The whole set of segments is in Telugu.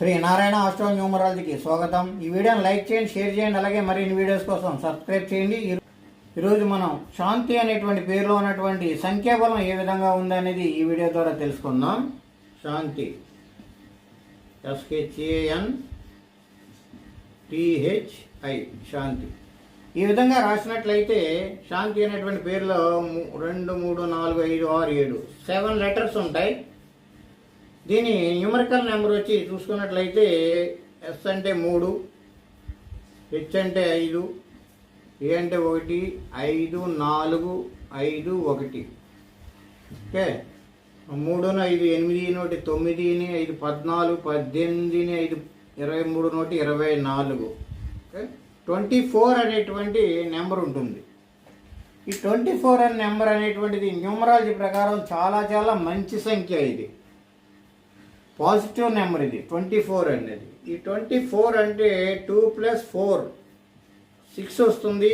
శ్రీ నారాయణ ఆస్ట్రో న్యూమరాలజీకి స్వాగతం. ఈ వీడియోని లైక్ చేయండి, షేర్ చేయండి, అలాగే మరిన్ని వీడియోస్ కోసం సబ్స్క్రైబ్ చేయండి. ఈరోజు మనం శాంతి అనేటువంటి పేరులో ఉన్నటువంటి సంఖ్యాబలం ఏ విధంగా ఉందనేది ఈ వీడియో ద్వారా తెలుసుకుందాం. శాంతి, SHANTI, శాంతి. ఈ విధంగా రాసినట్లయితే శాంతి అనేటువంటి పేరులో 2, 3, 4, 5, 6, 7 7 లెటర్స్ ఉంటాయి. దీని న్యూమరికల్ నెంబర్ వచ్చి చూసుకున్నట్లయితే S అంటే 3, H అంటే 5, A అంటే 1, 5, 4, 5, 1. ఓకే, 3, 5, 8, 1, 9, 5, 14, 18, 5, 23, 24. ఓకే, 24 అనేటువంటి నెంబర్ ఉంటుంది. ఈ 24 అనే నెంబర్ అనేటువంటిది న్యూమరాలజీ ప్రకారం చాలా మంచి సంఖ్య. ఇది పాజిటివ్ నెంబర్. ఇది 24 అనేది. ఈ 24 అంటే 2 + 4 6 వస్తుంది.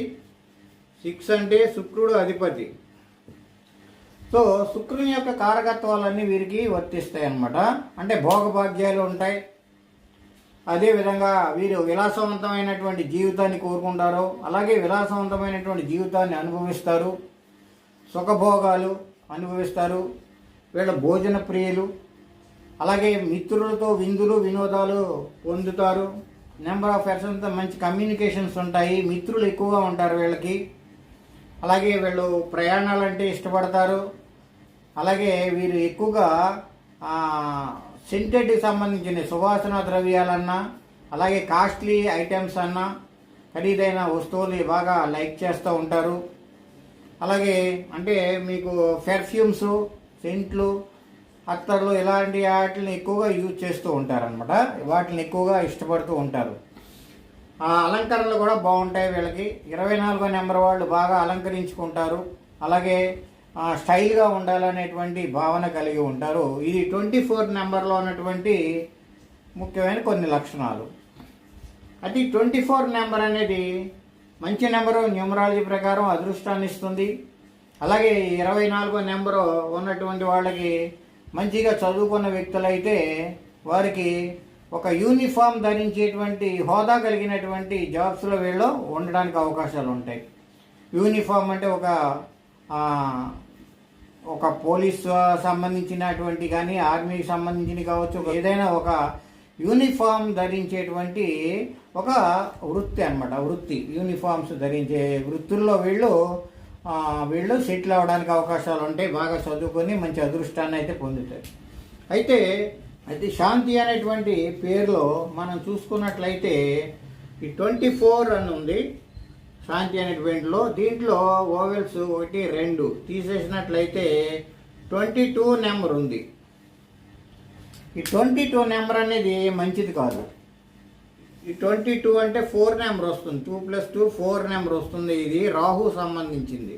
6 అంటే శుక్రుడు అధిపతి. సో శుక్రుని యొక్క కారకత్వాలన్నీ వీరికి వర్తిస్తాయి అన్నమాట. అంటే భోగభాగ్యాలు ఉంటాయి. అదేవిధంగా వీరు విలాసవంతమైనటువంటి జీవితాన్ని కోరుకుంటారు. అలాగే విలాసవంతమైనటువంటి జీవితాన్ని అనుభవిస్తారు. సుఖభోగాలు అనుభవిస్తారు. వీళ్ళ భోజన ప్రియులు. అలాగే మిత్రులతో విందులు వినోదాలు పొందుతారు. నెంబర్ ఆఫ్ పర్సన్తో మంచి కమ్యూనికేషన్స్ ఉంటాయి. మిత్రులు ఎక్కువగా ఉంటారు వీళ్ళకి. అలాగే వీళ్ళు ప్రయాణాలంటే ఇష్టపడతారు. అలాగే వీరు ఎక్కువగా సెంటెడ్కి సంబంధించిన సువాసన ద్రవ్యాలన్నా, అలాగే కాస్ట్లీ ఐటమ్స్ అన్నా, ఖరీదైన వస్తువులు బాగా లైక్ చేస్తూ ఉంటారు. అలాగే అంటే మీకు పెర్ఫ్యూమ్స్, సెంట్లు, అత్తర్లు ఇలాంటి వాటిని ఎక్కువగా యూజ్ చేస్తూ ఉంటారనమాట. వాటిని ఎక్కువగా ఇష్టపడుతూ ఉంటారు. అలంకరణలు కూడా బాగుంటాయి వీళ్ళకి. 24వ నెంబర్ వాళ్ళు బాగా అలంకరించుకుంటారు. అలాగే స్టైల్గా ఉండాలనేటువంటి భావన కలిగి ఉంటారు. ఇది 24 నెంబర్లో ఉన్నటువంటి ముఖ్యమైన కొన్ని లక్షణాలు. అది 24 నెంబర్ అనేది మంచి నెంబరు. న్యూమరాలజీ ప్రకారం అదృష్టాన్ని ఇస్తుంది. అలాగే 24వ నెంబరు ఉన్నటువంటి వాళ్ళకి మంచిగా చదువుకున్న వ్యక్తులైతే వారికి ఒక యూనిఫామ్ ధరించేటువంటి హోదా కలిగినటువంటి జాబ్స్లో వీళ్ళు ఉండడానికి అవకాశాలు ఉంటాయి. యూనిఫామ్ అంటే ఒక పోలీస్ సంబంధించినటువంటి కానీ ఆర్మీకి సంబంధించిన కావచ్చు, ఏదైనా ఒక యూనిఫామ్ ధరించేటువంటి ఒక వృత్తి అన్నమాట. వృత్తి యూనిఫామ్స్ ధరించే వృత్తుల్లో వీళ్ళు సెటిల్ అవ్వడానికి అవకాశాలు ఉంటాయి. బాగా చదువుకొని మంచి అదృష్టాన్ని అయితే పొందుతారు. అయితే శాంతి అనేటువంటి పేరులో మనం చూసుకున్నట్లయితే ఈ 24 అని ఉంది శాంతి అనేటువంటిలో. దీంట్లో ఓవెల్స్ 1, 2 తీసేసినట్లయితే 22 నెంబర్ ఉంది. ఈ 22 నెంబర్ అనేది మంచిది కాదు. ఈ 22 అంటే 4 నెంబర్ వస్తుంది. 2 + 2 4 నెంబర్ వస్తుంది. ఇది రాహు సంబంధించింది.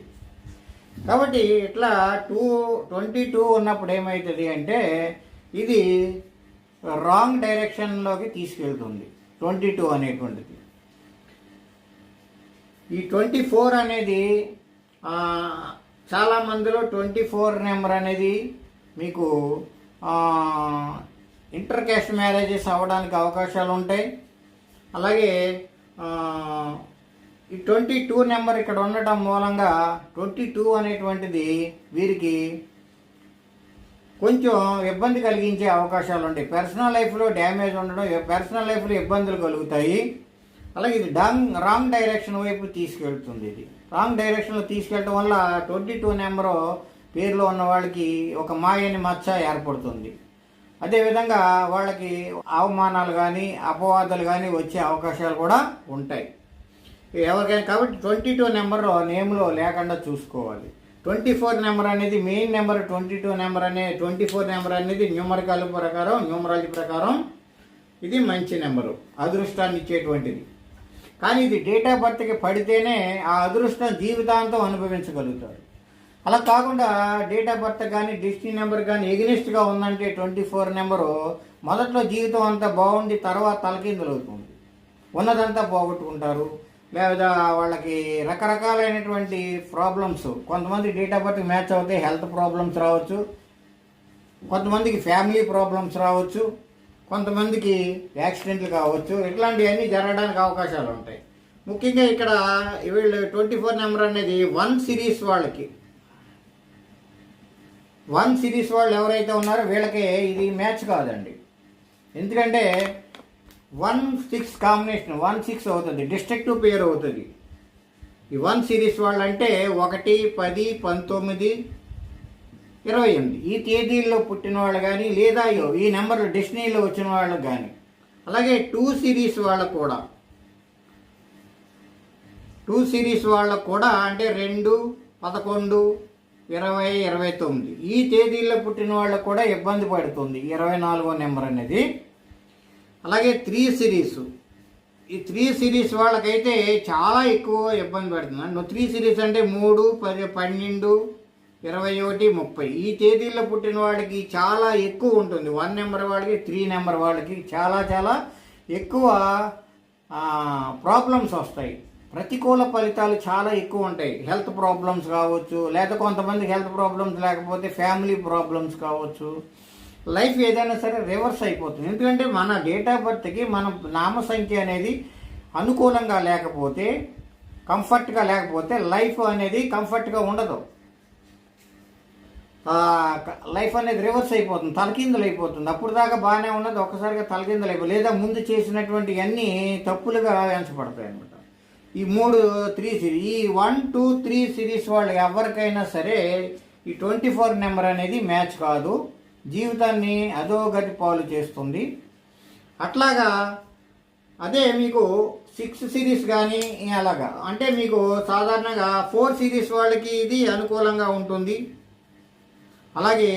కాబట్టి ఇట్లా 22 ఉన్నప్పుడు ఏమవుతుంది అంటే ఇది రాంగ్ డైరెక్షన్లోకి తీసుకెళ్తుంది 22 అనేటువంటిది. ఈ 24 అనేది చాలా మందిలో 24 నెంబర్ అనేది మీకు ఇంటర్ క్యాస్ట్ మ్యారేజెస్ అవ్వడానికి అవకాశాలు ఉంటాయి. అలాగే ఈ 22 నెంబర్ ఇక్కడ ఉండటం మూలంగా 22 అనేటువంటిది వీరికి కొంచెం ఇబ్బంది కలిగించే అవకాశాలు ఉంటాయి. పర్సనల్ లైఫ్లో డ్యామేజ్ ఉండడం, పర్సనల్ లైఫ్లో ఇబ్బందులు కలుగుతాయి. అలాగే ఇది రాంగ్ డైరెక్షన్ వైపు తీసుకెళ్తుంది. ఇది రాంగ్ డైరెక్షన్లో తీసుకెళ్ళడం వల్ల 22 నెంబరు పేరులో ఉన్న వాళ్ళకి ఒక మాయని మచ్చ ఏర్పడుతుంది. అదేవిధంగా వాళ్ళకి అవమానాలు కానీ అపవాదాలు కానీ వచ్చే అవకాశాలు కూడా ఉంటాయి ఎవరికైనా. కాబట్టి 22 నెంబర్ నేమ్లో లేకుండా చూసుకోవాలి. 24 నెంబర్ అనేది మెయిన్ నెంబర్. 24 నెంబర్ అనేది న్యూమరాలజీ ప్రకారం ఇది మంచి నెంబరు, అదృష్టాన్ని ఇచ్చేటువంటిది. కానీ ఇది డేట్ ఆఫ్ బర్త్కి పడితేనే ఆ అదృష్టం జీవితాంతం అనుభవించగలుగుతారు. అలా కాకుండా డేట్ ఆఫ్ బర్త్ కానీ డెస్టినీ నెంబర్ కానీ ఎగ్నెస్ట్గా ఉందంటే 24 నెంబరు మొదట్లో జీవితం అంతా బాగుండి తర్వాత తలకిందులవుతుంది. ఉన్నదంతా పోగొట్టుకుంటారు. లేదా వాళ్ళకి రకరకాలైనటువంటి ప్రాబ్లమ్స్, కొంతమంది డేట్ ఆఫ్ బర్త్ మ్యాచ్ అవుతాయి, హెల్త్ ప్రాబ్లమ్స్ రావచ్చు, కొంతమందికి ఫ్యామిలీ ప్రాబ్లమ్స్ రావచ్చు, కొంతమందికి యాక్సిడెంట్లు కావచ్చు, ఇట్లాంటివన్నీ జరగడానికి అవకాశాలు ఉంటాయి. ముఖ్యంగా ఇక్కడ వీళ్ళు 24 నెంబర్ అనేది 1 సిరీస్ వాళ్ళకి, 1 సిరీస్ వాళ్ళు ఎవరైతే ఉన్నారో వీళ్ళకి ఇది మ్యాచ్ కాదండి. ఎందుకంటే 1-6 కాంబినేషన్ 1-6 అవుతుంది, డిస్ట్రక్టివ్ పేరు అవుతుంది. ఈ 1 సిరీస్ వాళ్ళు అంటే 1, 10, 19, 28 ఈ తేదీల్లో పుట్టిన వాళ్ళు కానీ, లేదా ఈ నెంబర్లు డెస్టినీలో వచ్చిన వాళ్ళకి కానీ. అలాగే 2 సిరీస్ వాళ్ళకు కూడా, 2 సిరీస్ వాళ్ళకు కూడా అంటే 2, 11, 20, 29 ఈ తేదీల్లో పుట్టిన వాళ్ళకు కూడా ఇబ్బంది పడుతుంది 24వ నెంబర్ అనేది. అలాగే 3 సిరీస్, ఈ 3 సిరీస్ వాళ్ళకైతే చాలా ఎక్కువ ఇబ్బంది పడుతుంది. 3 సిరీస్ అంటే 3, 10, 12, 21, 30 ఈ తేదీల్లో పుట్టిన వాడికి చాలా ఎక్కువ ఉంటుంది. 1 నెంబర్ వాడికి 3 నెంబర్ వాళ్ళకి చాలా చాలా ఎక్కువ ప్రాబ్లమ్స్ వస్తాయి. ప్రతికూల ఫలితాలు చాలా ఎక్కువ ఉంటాయి. హెల్త్ ప్రాబ్లమ్స్ కావచ్చు, లేదా కొంతమందికి హెల్త్ ప్రాబ్లమ్స్ లేకపోతే ఫ్యామిలీ ప్రాబ్లమ్స్ కావచ్చు. లైఫ్ ఏదైనా సరే రివర్స్ అయిపోతుంది. ఎందుకంటే మన డేట్ ఆఫ్ బర్త్కి మన నామ సంఖ్య అనేది అనుకూలంగా లేకపోతే, కంఫర్ట్గా లేకపోతే లైఫ్ అనేది కంఫర్ట్గా ఉండదు. లైఫ్ అనేది రివర్స్ అయిపోతుంది, తలకిందులు అయిపోతుంది. అప్పుడు దాకా బాగానే ఉన్నది ఒక్కసారిగా తలకిందులు అయిపోతుంది, లేదా ముందు చేసినటువంటి అన్నీ తప్పులుగా ఎంచబడతాయి అన్నమాట. ఈ 3 సిరీస్, ఈ 1, 2, 3 సిరీస్ వాళ్ళు ఎవరికైనా సరే ఈ 24 నెంబర్ అనేది మ్యాచ్ కాదు, జీవితాన్ని అధోగతి పాలు చేస్తుంది. అట్లాగా అదే మీకు 6 సిరీస్ కానీ అలాగా అంటే మీకు సాధారణంగా 4 సిరీస్ వాళ్ళకి ఇది అనుకూలంగా ఉంటుంది. అలాగే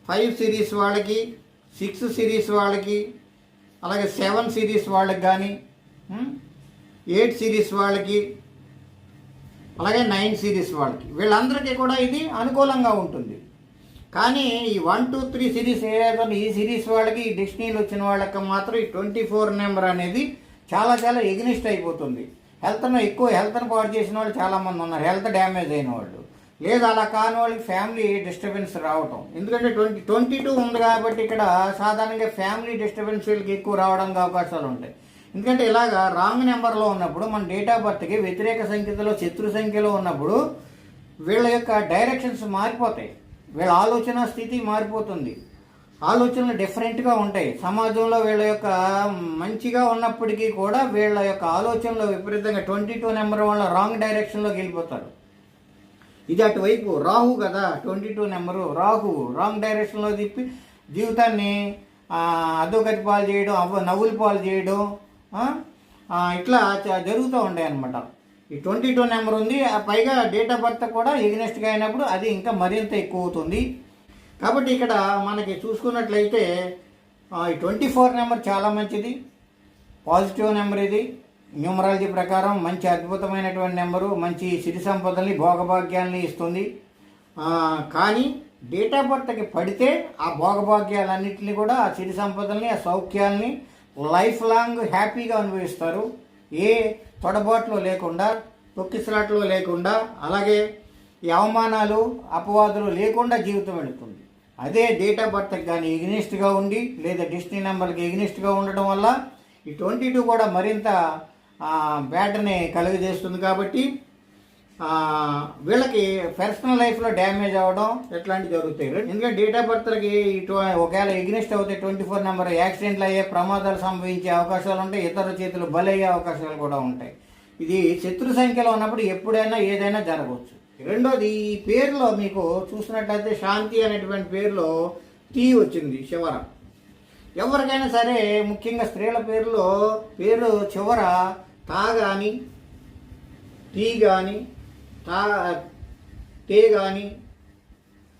5 సిరీస్ వాళ్ళకి, 6 సిరీస్ వాళ్ళకి, అలాగే 7 సిరీస్ వాళ్ళకి కానీ, 8 సిరీస్ వాళ్ళకి, అలాగే 9 సిరీస్ వాళ్ళకి, వీళ్ళందరికీ కూడా ఇది అనుకూలంగా ఉంటుంది. కానీ ఈ 1, 2, 3 సిరీస్ ఏదైతే ఈ సిరీస్ వాళ్ళకి, ఈ డెస్టినీలు వచ్చిన వాళ్ళకి మాత్రం ఈ 24 నెంబర్ అనేది చాలా చాలా ఎగ్నిస్ట్ అయిపోతుంది. హెల్త్ను పాడు చేసిన వాళ్ళు చాలామంది ఉన్నారు, హెల్త్ డ్యామేజ్ అయిన వాళ్ళు, లేదా అలా కాని వాళ్ళకి ఫ్యామిలీ డిస్టర్బెన్స్ రావటం. ఎందుకంటే 22 ఉంది కాబట్టి ఇక్కడ సాధారణంగా ఫ్యామిలీ డిస్టర్బెన్స్ వీళ్ళకి ఎక్కువ రావడానికి అవకాశాలు ఉంటాయి. ఎందుకంటే ఇలాగా రాంగ్ నెంబర్లో ఉన్నప్పుడు మన డేట్ ఆఫ్ బర్త్కి వ్యతిరేక సంఖ్యలో, శత్రు సంఖ్యలో ఉన్నప్పుడు వీళ్ళ యొక్క డైరెక్షన్స్ మారిపోతాయి, వీళ్ళ ఆలోచన స్థితి మారిపోతుంది, ఆలోచనలు డిఫరెంట్గా ఉంటాయి. సమాజంలో వీళ్ళ యొక్క మంచిగా ఉన్నప్పటికీ కూడా వీళ్ళ యొక్క ఆలోచనలు విపరీతంగా 22 నెంబర్ వల్ల రాంగ్ డైరెక్షన్లోకి వెళ్ళిపోతారు. ఇది అటువైపు రాహు కదా, 22 నెంబరు రాహు రాంగ్ డైరెక్షన్లో తిప్పి జీవితాన్ని అధోగతి పాలు చేయడం, నవ్వులు పాలు చేయడం, ఇట్లా జరుగుతూ ఉంటాయి అన్నమాట. ఈ 22 నెంబర్ ఉంది, పైగా డేట్ ఆఫ్ బర్త్ కూడా ఎగ్నెస్ట్గా అయినప్పుడు అది ఇంకా మరింత ఎక్కువ అవుతుంది. కాబట్టి ఇక్కడ మనకి చూసుకున్నట్లయితే ఈ 24 నెంబర్ చాలా మంచిది, పాజిటివ్ నెంబర్. ఇది న్యూమరాలజీ ప్రకారం మంచి అద్భుతమైనటువంటి నెంబరు, మంచి సిరి సంపదల్ని, భోగభాగ్యాలని ఇస్తుంది. కానీ డేట్ ఆఫ్ బర్త్కి పడితే ఆ భోగభాగ్యాలన్నింటినీ కూడా, ఆ సిరి సంపదల్ని, ఆ సౌఖ్యాల్ని లైఫ్ లాంగ్ హ్యాపీగా అనుభవిస్తారు. ఏ తొడబాట్లు లేకుండా, తొక్కిసలాట్లు లేకుండా, అలాగే ఈ అవమానాలు, అపవాదులు లేకుండా జీవితం వెళుతుంది. అదే డేట్ ఆఫ్ బర్త్కి కానీ ఎగ్నిస్ట్గా ఉండి, లేదా డెస్టినీ నెంబర్కి ఎగ్నిస్ట్గా ఉండడం వల్ల ఈ 22 కూడా మరింత బ్యాడ్ని కలుగజేస్తుంది. కాబట్టి వీళ్ళకి పర్సనల్ లైఫ్లో డ్యామేజ్ అవ్వడం ఇట్లాంటివి జరుగుతాయి. ఎందుకంటే డేట్ ఆఫ్ బర్త్కి ఒకవేళ ఎగ్నిస్ట్ అవుతే 24 నెంబర్ యాక్సిడెంట్లు అయ్యే ప్రమాదాలు సంభవించే అవకాశాలు ఉంటాయి, ఇతర చేతులు బలయ్యే అవకాశాలు కూడా ఉంటాయి. ఇది శత్రు సంఖ్యలో ఉన్నప్పుడు ఎప్పుడైనా ఏదైనా జరగవచ్చు. రెండోది, ఈ పేరులో మీకు చూసినట్లయితే శాంతి అనేటువంటి పేరులో టీ వచ్చింది చివర. ఎవరికైనా సరే ముఖ్యంగా స్త్రీల పేరులో పేరు చివర తా కానీ, టీ కానీ, తే కానీ,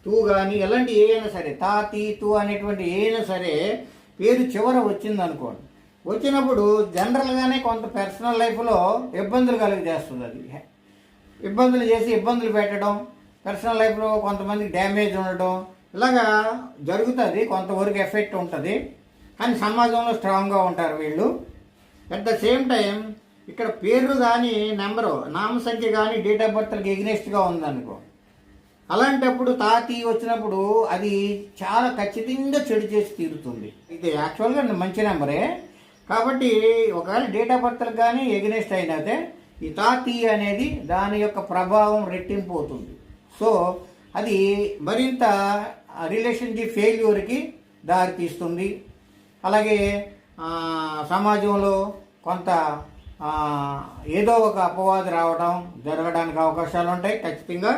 తూ కానీ, ఎలాంటి ఏదైనా సరే తా, తీ, తూ అనేటువంటి ఏదైనా సరే పేరు చివర వచ్చింది అనుకోండి. వచ్చినప్పుడు జనరల్గానే కొంత పర్సనల్ లైఫ్లో ఇబ్బందులు కలుగజేస్తుంది. అది ఇబ్బందులు చేసి ఇబ్బందులు పెట్టడం, పర్సనల్ లైఫ్లో కొంతమందికి డ్యామేజ్ ఉండడం, ఇలాగా జరుగుతుంది. కొంతవరకు ఎఫెక్ట్ ఉంటుంది, కానీ సమాజంలో స్ట్రాంగ్గా ఉంటారు వీళ్ళు. అట్ ద సేమ్ టైం ఇక్కడ పేరు కానీ, నెంబరు, నామసంఖ్య కానీ డేట్ ఆఫ్ బర్త్కి ఎగ్నెస్ట్గా ఉందనుకో, అలాంటప్పుడు తాతి వచ్చినప్పుడు అది చాలా ఖచ్చితంగా చెడు చేసి తీరుతుంది. ఇది యాక్చువల్గా మంచి నెంబరే, కాబట్టి ఒకవేళ డేట్ ఆఫ్ బర్త్లకు కానీ ఎగ్నెస్ట్ అయినదే ఈ తాతి అనేది దాని యొక్క ప్రభావం రెట్టింపు అవుతుంది. సో అది మరింత రిలేషన్షిప్ ఫెయిల్యూర్కి దారితీస్తుంది. అలాగే సమాజంలో కొంత ఏదో ఒక అపవాదు రావడం జరగడానికి అవకాశాలు ఉంటాయి ఖచ్చితంగా.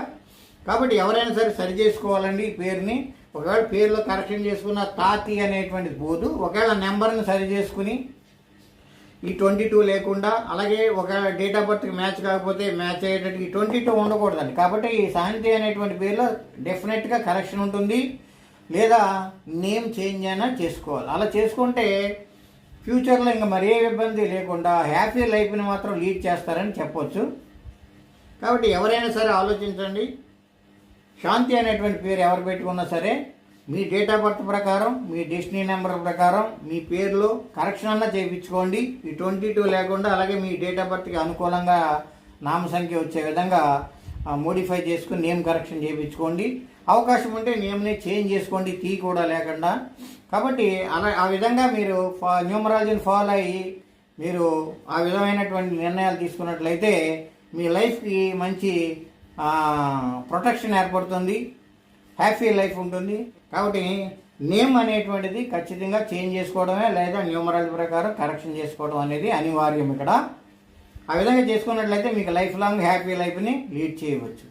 కాబట్టి ఎవరైనా సరి చేసుకోవాలండి ఈ పేరుని. ఒకవేళ పేరులో కరెక్షన్ చేసుకున్న తాతి అనేటువంటిది పోదు. ఒకవేళ నెంబర్ని సరి చేసుకుని ఈ 22 లేకుండా, అలాగే ఒకవేళ డేట్ ఆఫ్ బర్త్కి మ్యాచ్ కాకపోతే మ్యాచ్ అయ్యేటట్టు ఈ 22 ఉండకూడదండి. కాబట్టి ఈ శాంతి అనేటువంటి పేరులో డెఫినెట్గా కరెక్షన్ ఉంటుంది, లేదా నేమ్ చేంజ్ అయినా చేసుకోవాలి. అలా చేసుకుంటే ఫ్యూచర్లో ఇంకా మరే ఇబ్బంది లేకుండా హ్యాపీ లైఫ్ని మాత్రం లీడ్ చేస్తారని చెప్పొచ్చు. కాబట్టి ఎవరైనా సరే ఆలోచించండి. శాంతి అనేటువంటి పేరు ఎవరు పెట్టుకున్నా సరే మీ డేట్ ఆఫ్ బర్త్ ప్రకారం, మీ డెస్టినీ నెంబర్ ప్రకారం మీ పేరులో కరెక్షన్ అన్నా చేయించుకోండి. ఈ 22 లేకుండా, అలాగే మీ డేట్ ఆఫ్ బర్త్కి అనుకూలంగా నామ సంఖ్య వచ్చే విధంగా మోడిఫై చేసుకుని నేమ్ కరెక్షన్ చేయించుకోండి. అవకాశం ఉంటే నేమ్ని చేంజ్ చేసుకోండి, తీ కూడా లేకుండా. కాబట్టి ఆ విధంగా మీరు న్యూమరాలజీని ఫాలో అయ్యి మీరు ఆ విధమైనటువంటి నిర్ణయాలు తీసుకున్నట్లయితే మీ లైఫ్కి మంచి ప్రొటెక్షన్ ఏర్పడుతుంది, హ్యాపీ లైఫ్ ఉంటుంది. కాబట్టి నేమ్ అనేటువంటిది ఖచ్చితంగా చేంజ్ చేసుకోవడమే, లేదా న్యూమరాలజీ ప్రకారం కరెక్షన్ చేసుకోవడం అనేది అనివార్యం ఇక్కడ. ఆ విధంగా చేసుకున్నట్లయితే మీకు లైఫ్ లాంగ్ హ్యాపీ లైఫ్ని లీడ్ చేయవచ్చు.